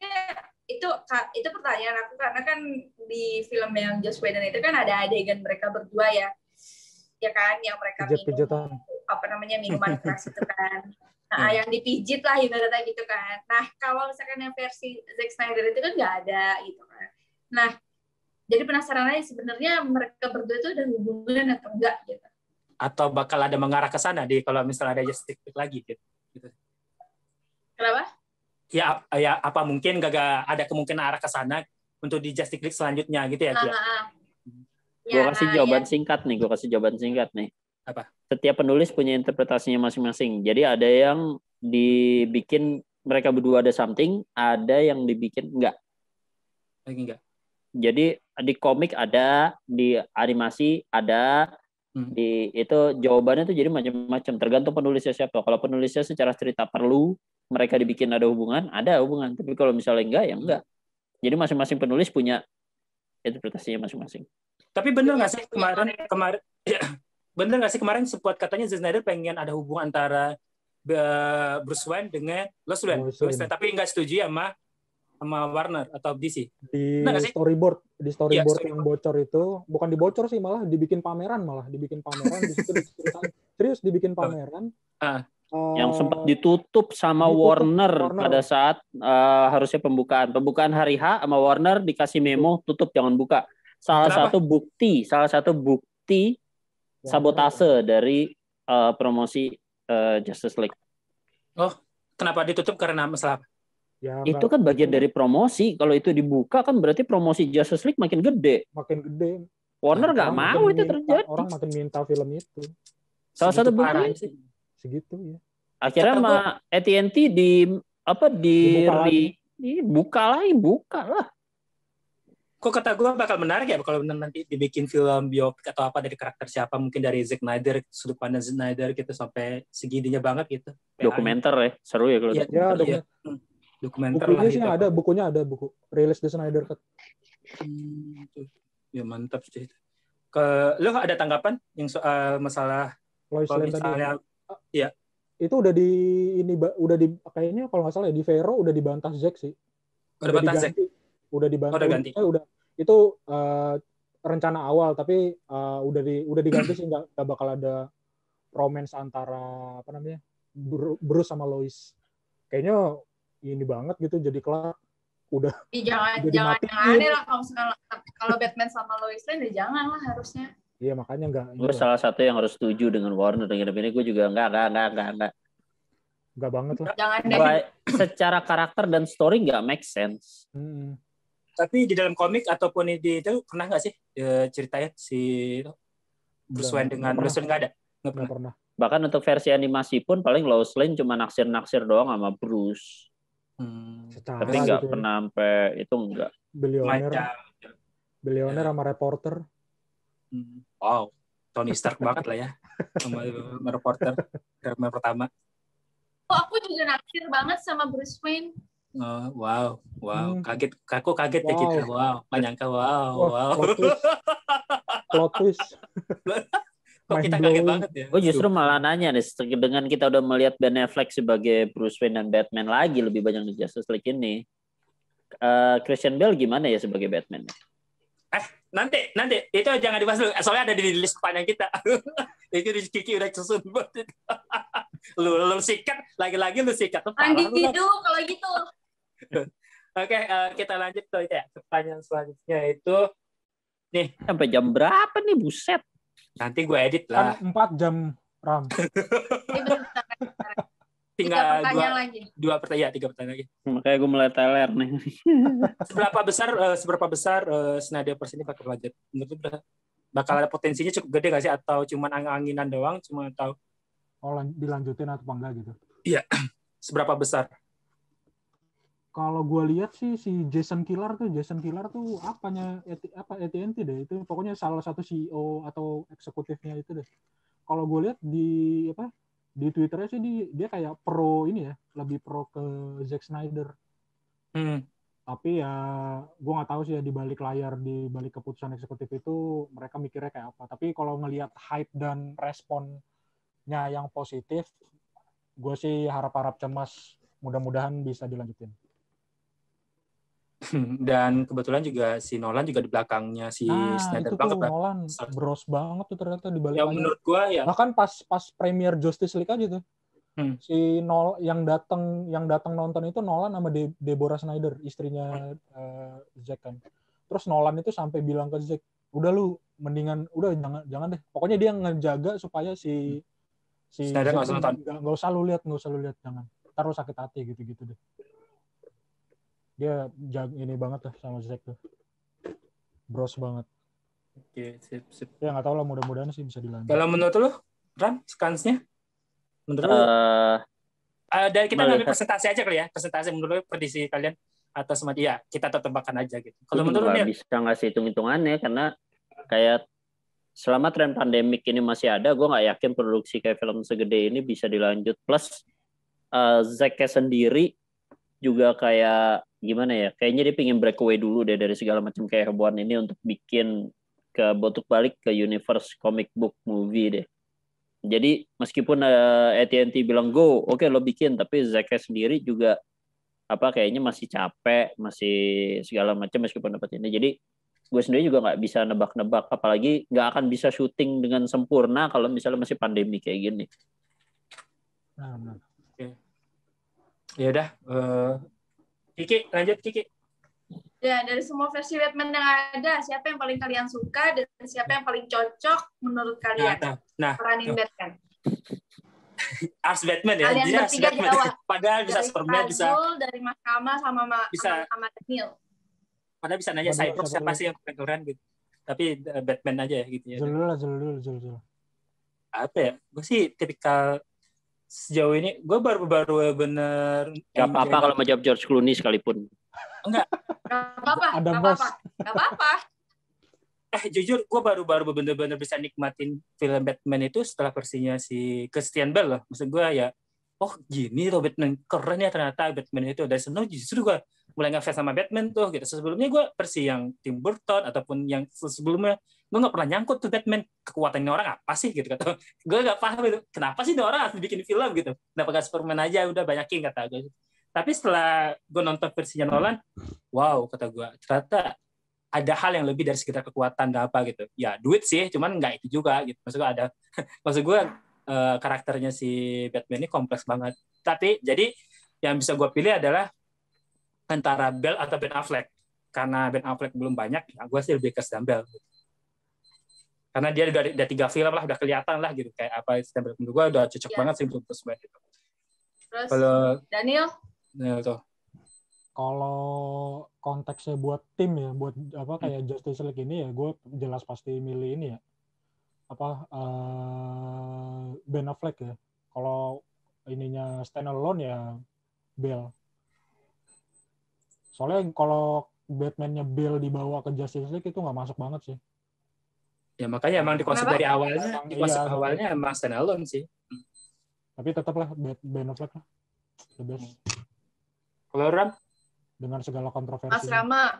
itu pertanyaan aku karena kan di film yang Joss Whedon itu kan ada adegan mereka berdua ya kan yang mereka minum minuman keras itu kan. Nah, yang dipijit lah ibaratnya gitu kan. Nah, kalau misalkan yang versi Zack Snyder itu kan nggak ada gitu kan. Nah, jadi penasaran aja sebenarnya mereka berdua itu ada hubungan atau enggak gitu. Atau bakal ada mengarah ke sana kalau misalnya ada Justice League lagi gitu. Kenapa? Ya apa mungkin gak ada kemungkinan arah ke sana untuk di Justice League selanjutnya gitu ya? Gue kasih jawaban singkat nih. Apa? Setiap penulis punya interpretasinya masing-masing. Jadi ada yang dibikin mereka berdua ada something, ada yang dibikin enggak. Lagi enggak. Jadi di komik ada, di animasi ada, di itu jawabannya tuh jadi macam-macam. Tergantung penulisnya siapa. Kalau penulisnya secara cerita perlu mereka dibikin ada hubungan. Tapi kalau misalnya enggak, ya enggak. Jadi masing-masing penulis punya interpretasinya masing-masing. Tapi bener nggak sih kemarin sempat katanya Zack Snyder pengen ada hubungan antara Bruce Wayne dengan Lois Lane. Tapi nggak setuju sama sama Warner atau DC? Di Benar nggak sih? storyboard Iya, yang bocor itu, bukan dibocor sih, malah dibikin pameran di situ diceritain. Serius dibikin pameran. Ah. Yang sempat ditutup sama Warner pada saat harusnya pembukaan hari H sama Warner dikasih memo tutup jangan buka. Salah satu bukti sabotase dari promosi Justice League. Oh, kenapa ditutup karena masalah? Ya, itu kan bagian dari promosi. Kalau itu dibuka kan berarti promosi Justice League makin gede. Warner nggak mau itu terjadi. Orang makin minta film itu. Salah satu bukti segitu ya. Akhirnya sama AT&T dibuka lah. Kok kata gue bakal menarik ya kalau nanti dibikin film biopik atau apa dari karakter siapa, mungkin dari Zack Snyder, sudut pandang Snyder gitu sampai segininya banget gitu. Dokumenter ya, seru ya kalau dokumenter lah itu. Bukunya ada buku rilis The Snyder Cut. Ya mantap sih. Lo ada tanggapan yang soal masalah Lois Lane tadi? Ya. Itu udah kayaknya kalau nggak salah ya di Vero udah dibantah Zack sih. Udah bantah Zack. Udah dibantu. Udah ganti. Itu rencana awal tapi udah diganti sih, nggak bakal ada romance antara Bruce sama Lois. Kayaknya ini banget gitu jadi Clark udah. Jangan aneh lah kalau Batman sama Lois Lane jangan lah harusnya. Iya makanya nggak. Gue salah satu yang harus setuju dengan Warner dengan ini gue juga nggak banget lah. Jangan secara karakter dan story nggak make sense. Tapi di dalam komik ataupun di itu pernah nggak sih ceritanya si Bruce Wayne dengan Lois Lane nggak ada? Nggak pernah. Bahkan untuk versi animasi pun paling Lois Lane cuma naksir doang sama Bruce. Tapi nggak pernah sampai itu enggak. Billionaire sama reporter. Wow, Tony Stark banget lah ya sama reporter pertama. Aku juga naksir banget sama Bruce Wayne. Wow, kaget ya kita. Wow, nggak nyangka. Wow. Plot twist. Kok kita kaget banget ya? Gue justru malah nanya nih, dengan kita udah melihat Ben Affleck sebagai Bruce Wayne dan Batman lagi lebih banyak di Justice League ini, Christian Bale gimana ya sebagai Batman? Nanti itu jangan dibahas dulu. Soalnya ada di list panjang kita. Itu Kiki udah susun buat itu. Lu sikat lagi-lagi lu sikat. Lanjut dulu kalau gitu. Oke, kita lanjut tuh ya. Pertanyaan selanjutnya itu nih sampai jam berapa nih buset? Nanti gue edit lah. Kan 4 jam RAM. Tinggal 3 pertanyaan lagi. Makanya gue mulai teler nih. Seberapa besar Snyderverse ini bakal lanjut? Menurut lu bakal ada potensinya cukup gede nggak sih atau cuma angin-anginan doang? Dilanjutin atau enggak gitu? Iya. Seberapa besar? Kalau gue lihat sih si Jason Kilar tuh AT&T deh, itu pokoknya salah satu CEO atau eksekutifnya itu deh. Kalau gue lihat di Twitternya sih dia kayak pro ini ya, lebih pro ke Zack Snyder. Tapi ya gue nggak tahu sih ya di balik layar, di balik keputusan eksekutif itu mereka mikirnya kayak apa. Tapi kalau ngelihat hype dan responnya yang positif, gue sih harap-harap cemas, mudah-mudahan bisa dilanjutin. Dan kebetulan juga si Nolan juga di belakangnya si Snyder banget. Nolan bros banget tuh ternyata di balik. Ya menurut gua ya. Bahkan pas premier Justice League aja tuh. Si yang datang nonton itu Nolan sama Deborah Snyder, istrinya Zack kan. Terus Nolan itu sampai bilang ke Zack, "Udah lu mendingan jangan deh. Pokoknya dia ngejaga supaya si Snyder nggak usah lu lihat, jangan. Ntar lu sakit hati gitu deh." Dia ini banget lah sama Zack tuh. Bros banget. Oke, sip. Ya nggak tahu lah, mudah-mudahan sih bisa dilanjut. Kalau menurut lu, Ram, kansnya? Menurut lu? Dari kita ngambil presentasi aja kali ya. Presentasi menurut lu prediksi kalian atau sama dia, kita tebakan aja gitu. Kalau menurut lu nggak bisa ngasih hitung-hitungannya karena kayak selama tren pandemik ini masih ada, gue nggak yakin produksi kayak film segede ini bisa dilanjut. Plus Zack sendiri juga kayak gimana ya, kayaknya dia pengen breakaway dulu deh dari segala macam kayak hebohan ini untuk bikin balik ke universe comic book movie deh. Jadi meskipun AT&T bilang go, oke lo bikin, tapi Zack sendiri juga kayaknya masih capek, masih segala macam meskipun dapat ini. Jadi gue sendiri juga nggak bisa nebak-nebak, apalagi nggak akan bisa syuting dengan sempurna kalau misalnya masih pandemi kayak gini. Oke. Ya udah, Kiki lanjut Kiki. Ya, dari semua versi Batman yang ada, siapa yang paling kalian suka dan siapa yang paling cocok menurut kalian peranin Batman? Harus Batman ya. Kalian bertiga jawab. Padahal bisa Superman, bisa dari Mahkamah sama Daniel. Padahal bisa nanya Cyborg siapa sih yang paling keren gitu. Tapi Batman aja ya gitu ya. Zul. Apa ya? Gue sih tipikal sejauh ini gue baru bener. Gak apa-apa kalau mau jawab George Clooney sekalipun. Enggak. Gak apa-apa. Jujur gue baru bener-bener bisa nikmatin film Batman itu setelah versinya si Christian Bale loh. Maksud gue ya, oh gini loh Batman, keren ya ternyata Batman itu. Dari sana justru gue mulai ngefans sama Batman tuh gitu. Sebelumnya gue versi yang Tim Burton ataupun yang sebelumnya gue nggak pernah nyangkut tuh Batman, kekuatannya orang apa sih gitu kata gue, nggak paham itu kenapa sih orang harus bikin film gitu, kenapa nggak Superman aja udah banyakin kata gue. Tapi setelah gue nonton versinya Nolan, wow kata gue, ternyata ada hal yang lebih dari sekedar kekuatan dan apa gitu. Ya duit sih, cuman nggak itu juga gitu. Maksud gue karakternya si Batman ini kompleks banget. Tapi jadi yang bisa gue pilih adalah antara Bale atau Ben Affleck. Karena Ben Affleck belum banyak, ya gue sih lebih ke Bale. Karena dia udah 3 film lah, udah kelihatan lah gitu kayak apa Bale. Menurut gue udah cocok banget sih untuk Bruce Wayne gitu. Terus kalau Daniel tuh. Kalau konteksnya buat tim ya, buat kayak Justice League ini ya, gue jelas pasti milih ini ya. Ben Affleck ya. Kalau ininya standalone ya Bale. Soalnya kalau Batman-nya Bale dibawa ke Justice League itu nggak masuk banget sih. Ya makanya emang di konsep dari awalnya, awalnya emang standalone sih. Tapi tetaplah Ben Affleck lah. The best. Kalau Ram? Dengan segala kontroversi. Mas Rama.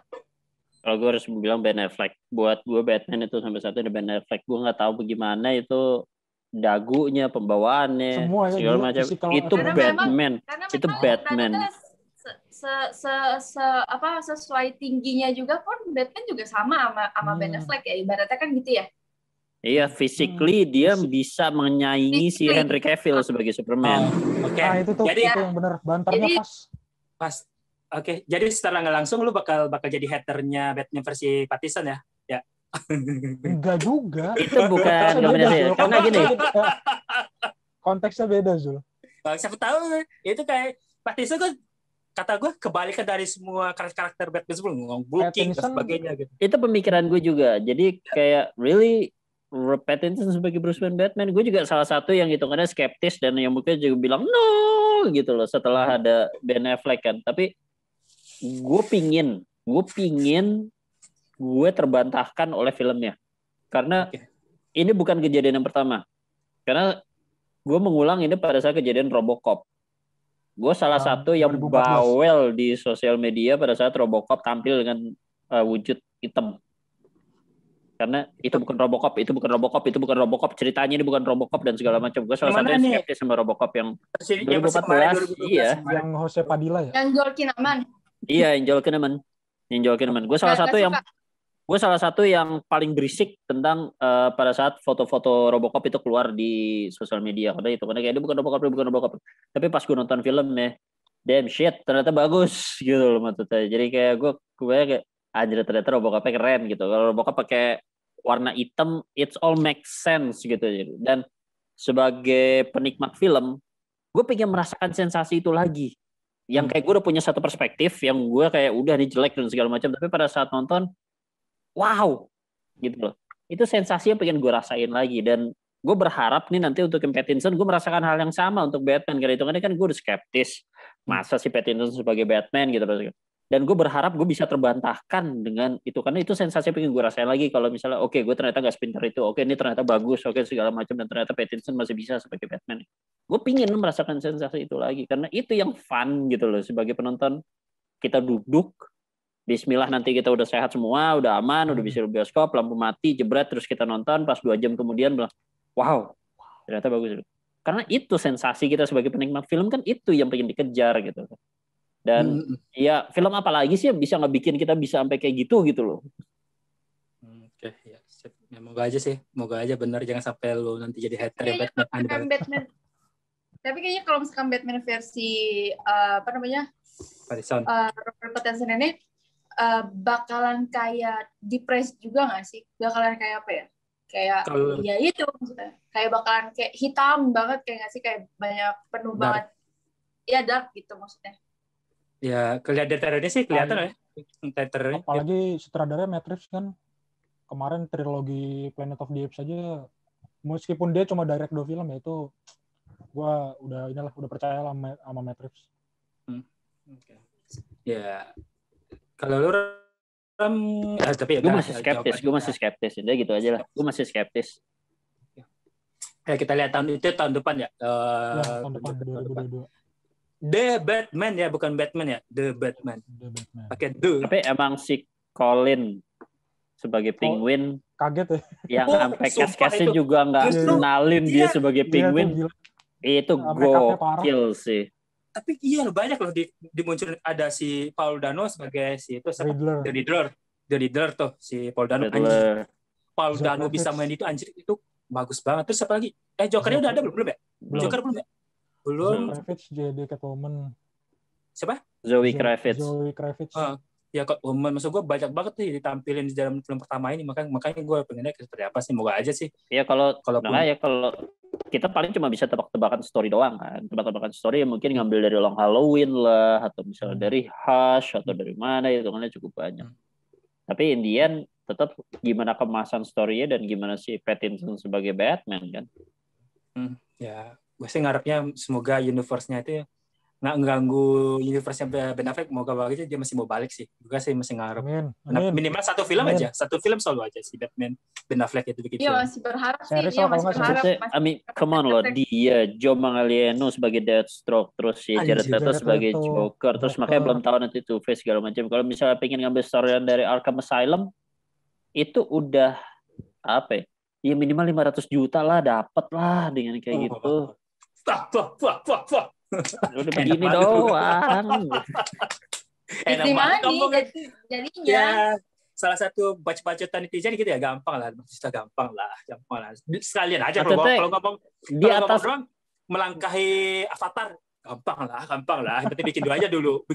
Kalau gue harus bilang Ben Affleck. Buat gue Batman itu sampai satu ada Ben Affleck. Gue nggak tahu bagaimana itu dagunya, pembawaannya, semua ya, segala macam. Itu Batman. Itu Batman. Sesuai tingginya juga pun Batman juga sama Ben Affleck ya, ibaratnya kan gitu ya. Iya, physically dia bisa menyaingi si Henry Cavill sebagai Superman. Oke. Nah, itu tuh itu yang benar, banternya pas. Oke, jadi secara nggak langsung lu bakal jadi haternya Batman versi Pattinson ya? Ya. Enggak juga. Itu bukan nominasi. Karena gini. Konteksnya beda, Zul. Siapa tahu itu kayak Pattinson kan kata gue kebalikan dari semua karakter Batman sebelum bulking dan sebagainya gitu. Itu pemikiran gue juga. Jadi kayak really Pattinson sebagai Bruce Wayne Batman, gue juga salah satu yang hitungannya skeptis dan yang mungkin juga bilang no gitu loh setelah ada Ben Affleck kan. Tapi gue pingin gue terbantahkan oleh filmnya karena ini bukan kejadian yang pertama, karena gue mengulang ini pada saat kejadian Robocop. Gue salah satu yang 2014. Bawel di sosial media pada saat Robocop tampil dengan wujud hitam, karena itu bukan Robocop, ceritanya ini bukan Robocop dan segala macam. Gue salah satu yang skeptis sama Robocop yang 2014 iya, yang Jose Padilla ya, yang Joel Kinnaman. Iya, Joel Kinnaman. Gue salah satu yang paling berisik tentang pada saat foto-foto Robocop itu keluar di sosial media. Karena kayak dia bukan Robocop. Tapi pas gue nonton filmnya, damn shit, ternyata bagus gitu loh maksudnya. Jadi kayak gue kayak anjir ternyata Robocopnya keren gitu. Kalau Robocop pakai warna hitam, it's all makes sense gitu. Dan sebagai penikmat film, gue pengen merasakan sensasi itu lagi. Yang kayak gue udah punya satu perspektif yang gue kayak udah nih jelek dan segala macam, tapi pada saat nonton wow gitu loh, itu sensasi yang pengen gue rasain lagi. Dan gue berharap nih nanti untuk Pattinson gue merasakan hal yang sama untuk Batman, karena itu kan gue udah skeptis masa si Pattinson sebagai Batman gitu loh. Dan gue berharap gue bisa terbantahkan dengan itu, karena itu sensasi yang pengen gue rasain lagi. Kalau misalnya oke, gue ternyata gak sepintar itu, oke ini ternyata bagus, oke segala macam, dan ternyata Pattinson masih bisa sebagai Batman. Gue pingin merasakan sensasi itu lagi, karena itu yang fun gitu loh. Sebagai penonton kita duduk, bismillah nanti kita udah sehat semua, udah aman, udah bisa bioskop, lampu mati, jebret, terus kita nonton, pas 2 jam kemudian bilang wow ternyata bagus. Karena itu sensasi kita sebagai penikmat film kan, itu yang pengen dikejar gitu. Dan ya film apa lagi sih yang bisa ngebikin kita bisa sampai kayak gitu loh. Oke, ya. Ya, moga aja sih, moga aja benar, jangan sampai lu nanti jadi hater Kayaknya Batman. Tapi kayaknya kalau misalkan Batman versi apa namanya Robert Pattinson ini bakalan kayak depressed juga nggak sih? Bakalan kayak apa ya? Kayak ya itu maksudnya. Kayak bakalan kayak hitam banget kayak nggak sih? Kayak banyak penuh dark banget. Ya dark gitu maksudnya. Ya kelihatan terornya sih kelihatan ya. Terornya. Apalagi sutradaranya Matt Reeves kan kemarin trilogi Planet of the Apes aja, meskipun dia cuma direct 2 film ya itu gue udah percaya lah sama Matt Reeves. Okay. Ya kalau lu tapi ya gue masih skeptis udah gitu aja lah, gue masih skeptis. Ya kita lihat tahun depan ya. Tahun depan 2022. The Batman ya, bukan Batman ya, The Batman. Pakai The. Tapi emang si Colin sebagai penguin kaget ya. Yang sampai cast-castnya juga nggak kenalin dia sebagai penguin. Itu gokil sih. Tapi iya loh, banyak loh dimunculin. Ada si Paul Dano sebagai si itu The Riddler tuh, si Paul Dano. Paul Dano bisa main itu anjir, itu bagus banget. Terus apa lagi? Jokernya udah ada belum ya? Joker belum ya? Belum. Kravitz jadi Catwoman. Siapa? Zoe Kravitz. Ya Catwoman, maksud gue banyak banget nih ditampilin di dalam film pertama ini, makanya gue pengennya seperti apa sih, moga aja sih. Ya kalau kita paling cuma bisa tebak-tebakan story doang kan. Tebak-tebakan story yang mungkin ngambil dari Long Halloween lah, atau misalnya dari Hush, atau dari mana, itu kan cukup banyak. Tapi in the end, tetap gimana kemasan story-nya dan gimana si Pattinson sebagai Batman kan. Ya, gue sih ngarepnya semoga universe-nya itu nggak mengganggu universe-nya Ben Affleck, moga aja dia masih mau balik sih. Gue sih masih ngarep. Amin. Minimal satu film aja, satu film selalu aja si Ben Affleck itu bikin. Iya masih berharap sih, dia masih berharap. Come on loh, dia Joe Manganiello sebagai Deathstroke, terus si Jared Leto sebagai Joker, terus makanya belum tahu nanti Two-Face segala macam. Kalau misalnya pengen ngambil storyan dari Arkham Asylum, itu udah apa ya? Ya minimal 500 juta lah dapat lah dengan kayak gitu. Udah begini doang. Enak banget jadinya. Ya, salah satu baca-bacaan netizen gitu ya, gampang lah. Sekalian aja kalau ngomong di atas doang melangkahi Avatar, gampang lah. Berarti bikin aja dulu.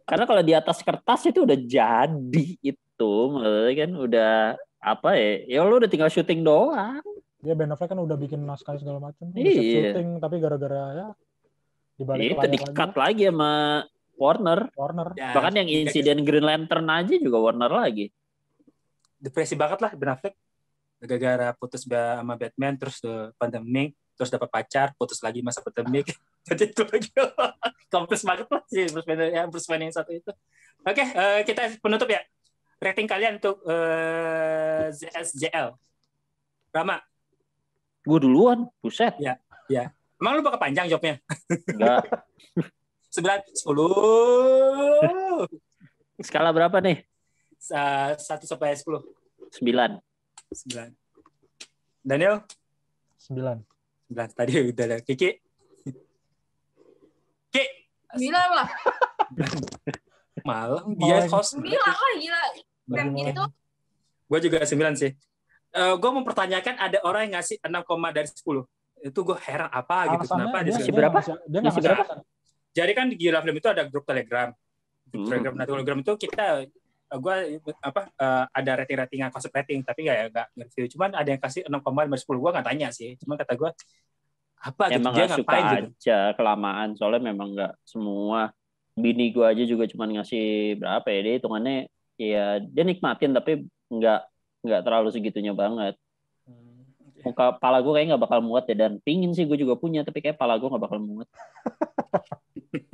Karena kalau di atas kertas itu udah jadi itu, maksudnya kan udah apa ya? Ya lu udah tinggal syuting doang. Dia Ben Affleck kan udah bikin naskah segala macam, iya. Syuting, tapi gara-gara ya dibalik itu di-cut lagi sama Warner. Ya, bahkan yang insiden Green Lantern aja juga Warner lagi. Depresi banget lah Ben Affleck. Gara-gara putus sama Batman, terus pandemik, terus dapat pacar, putus lagi masa pandemik. Jadi itu lagi kompleks banget lah sih Bruce Wayne yang satu itu. Oke, kita penutup ya. Rating kalian untuk ZSJL. Rama. Gue duluan, buset. Ya. Emang lu bakal panjang jawabnya? Enggak. 9, 10. Skala berapa nih? 1 sampai 10. 9. Daniel? 9. Tadi udah ada. Kiki? 9 lah. Malah dia host. 9 lah, gila. Keren gitu. Gue juga 9 sih. Gue mempertanyakan ada orang yang ngasih 6, dari 10. Itu gue heran apa gitu. Kenapa dia ngasih berapa? Dia ngasih berapa? Jadi kan di Gila Film itu ada grup Telegram. Telegram itu kita ada rating-ratingan, konsep rating, tapi nggak review. Cuman ada yang kasih 6, dari 10. Gue nggak tanya sih. Cuman kata gue apa emang gitu, dia suka gitu aja kelamaan, soalnya memang nggak semua. Bini gue aja juga cuma ngasih berapa ya, dia hitungannya ya dia nikmatin tapi nggak terlalu segitunya banget. Muka pala gue kayak nggak bakal muat ya, dan pingin sih gue juga punya, tapi kayak pala gue nggak bakal muat.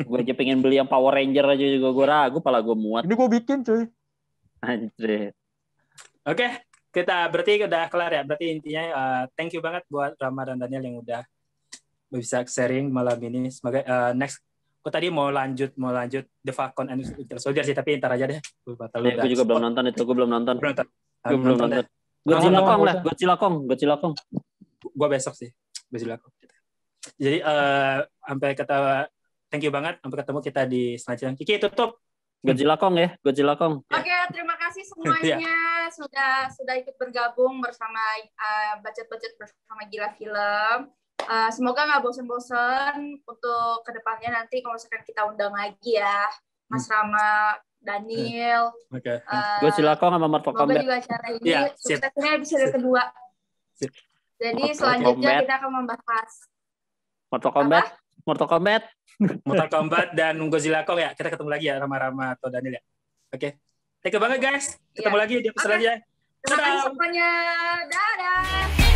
Gue aja pengen beli yang Power Ranger aja juga gue ragu pala gue muat. Ini gue bikin cuy. Anjir. Oke, kita berarti udah kelar ya. Berarti intinya thank you banget buat Rama dan Daniel yang udah bisa sharing malam ini. Semoga next gue tadi mau lanjut The Falcon and Winter Soldier sih, tapi ntar aja deh. Gue juga belum nonton itu, gue belum nonton. Belum nonton. Godzilla Kong. Gue besok sih, Godzilla Kong. Jadi sampai kata thank you banget. Sampai ketemu kita di selanjutnya. Kiki tutup. Godzilla Kong ya, Godzilla Kong. Oke, terima kasih semuanya sudah ikut bergabung bersama budget-budget bersama Gila Film. Semoga nggak bosen-bosen untuk kedepannya nanti kalau misalkan kita undang lagi ya, Mas Rama, Daniel. Oke. Godzilla Kong sama Mortal Semoga Kombat. juga acara ini Ya, sip. suksesnya episode kedua. Sip. Jadi Mortal selanjutnya Kombat. kita akan membahas Mortal Kombat. Mortal Kombat. Mortal Kombat dan Godzilla Kong ya. Kita ketemu lagi ya Rama atau Daniel ya. Oke. Thank you banget guys. Ketemu lagi di episode selanjutnya. Terima kasih semuanya. Dadah.